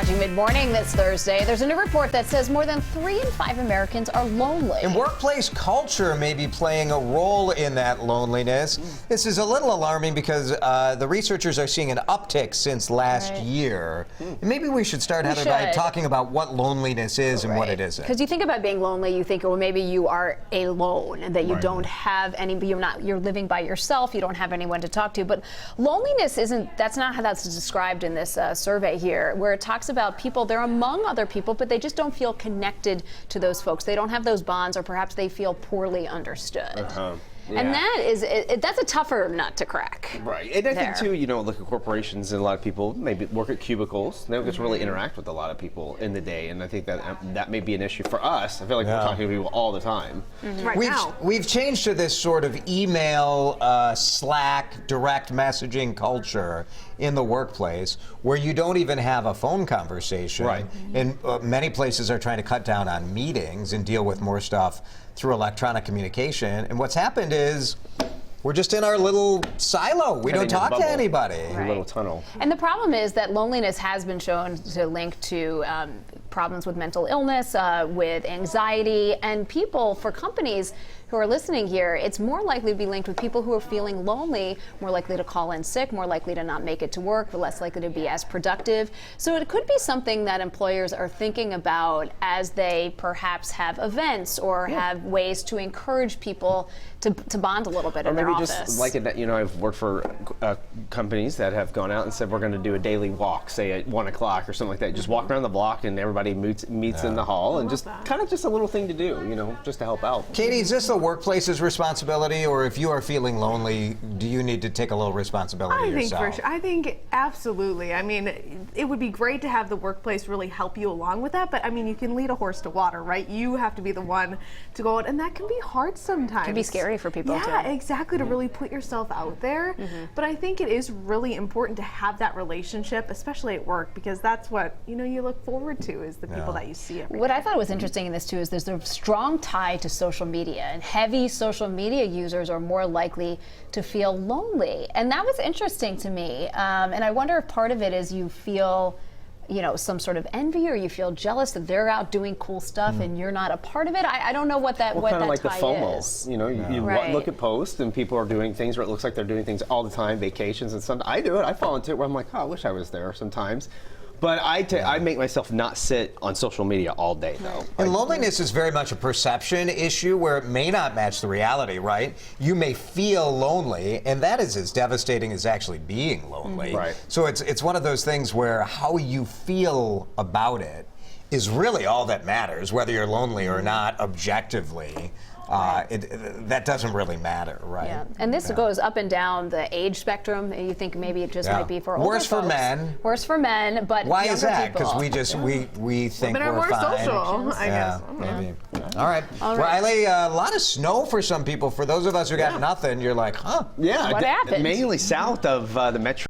watching Mid-Morning this Thursday. There's a new report that says more than 3 in 5 Americans are lonely. And workplace culture may be playing a role in that loneliness. This is a little alarming because the researchers are seeing an uptick since last year. And maybe we should start, Heather, by talking about what loneliness is and what it isn't. Because you think about being lonely, you think, well, maybe you are alone and that you don't have any, you're living by yourself, you don't have anyone to talk to. But loneliness that's not how that's described in this survey here, where it talks about people, they're among other people, but they just don't feel connected to those folks. They don't have those bonds, or perhaps they feel poorly understood. Yeah. And that's a tougher nut to crack. Right. And I think, too, look at corporations, and a lot of people maybe work at cubicles. They don't get to really interact with a lot of people in the day. And I think that may be an issue for us. I feel like we're talking to people all the time. We've changed to this sort of email, Slack, direct messaging culture in the workplace where you don't even have a phone conversation. Right. And many places are trying to cut down on meetings and deal with more stuff through electronic communication. And what's happened is we're just in our little silo. We don't talk to anybody. Right. Little tunnel. And the problem is that loneliness has been shown to link to problems with mental illness, with anxiety, and people, for companies who are listening here, it's more likely to be linked with people who are feeling lonely, more likely to call in sick, more likely to not make it to work, less likely to be as productive. So it could be something that employers are thinking about as they perhaps have events or have ways to encourage people to bond a little bit in their office. Or maybe just like it, I've worked for companies that have gone out and said we're going to do a daily walk, say at 1 o'clock or something like that. Just walk around the block and everybody meets in the hall, and just kind of just a little thing to do, just to help out. Katie, is this the workplace's responsibility, or if you are feeling lonely, do you need to take a little responsibility yourself? I think absolutely. I mean, it would be great to have the workplace really help you along with that, but I mean, you can lead a horse to water, right? You have to be the one to go out, and that can be hard sometimes. It can be scary for people too. Yeah, exactly, to really put yourself out there. But I think it is really important to have that relationship, especially at work, because that's what, you look forward to, is the people that you see every What day. I thought was interesting in this too is there's a strong tie to social media, and heavy social media users are more likely to feel lonely. And that was interesting to me. And I wonder if part of it is you feel some sort of envy, or you feel jealous that they're out doing cool stuff and you're not a part of it. I don't know what that kind of like the tie FOMO. is. You look at posts and people are doing things where it looks like they're doing things all the time, vacations and stuff. I do it. I fall into it where I'm like, I wish I was there sometimes. But I make myself not sit on social media all day, though. And loneliness is very much a perception issue where it may not match the reality, right? You may feel lonely, and that is as devastating as actually being lonely. Right. So it's one of those things where how you feel about it is really all that matters, whether you're lonely or not objectively. That doesn't really matter, right? Yeah. And this goes up and down the age spectrum. You think maybe it just might be for older Worse for folks. men. Worse for men, but why is that? Because we just we think Women are we're more fine. social, I guess. Maybe. All right. Riley, a lot of snow for some people. For those of us who got nothing, you're like, huh? Yeah. What happened? Mainly south of the metro.